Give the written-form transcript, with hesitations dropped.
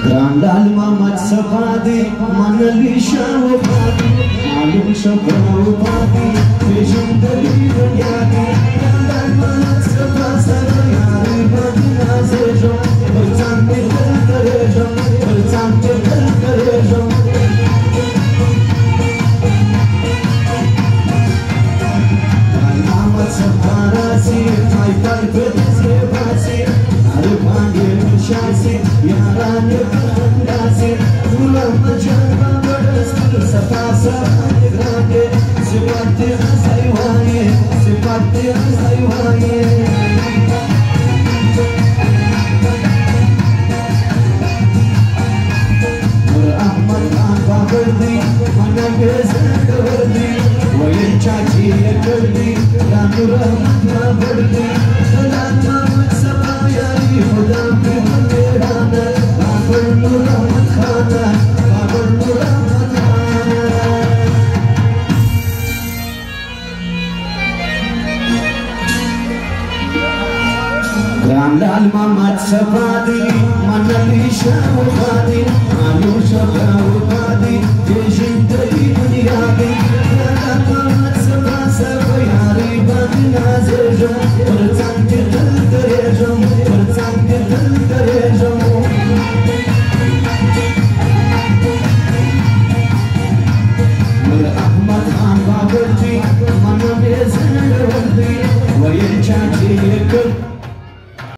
Grandal Mamat Sapadi, Manalisha Wapadi, Malum Shabrao Padi, Vision the Leader Yadi, Grandal Mamat Sapadi, Yari Badina Sejo, Bulzante Kalkarejo, Bulzante Kalkarejo. Mamat Saparasi, I fight with his Rebasi, Arupandi Shasi, Yarani Kandasi, Ulama Java Brothers, Sapasa, Grande, Sipati Asaiwani, Sipati Asaiwani. Ahmad Khan Babardi, Managaz Kavardi, Wayan Chachi Kardi, Ranu Rahmat Babardi, Salam Mahmud Sabayari, Hudam Bihmerana, Babar Nur Ahmad Khana, Babar Nur Ahmad Khana. Grandal Mamat Sapadi, Manalisha Wapadi, Alu Shabrao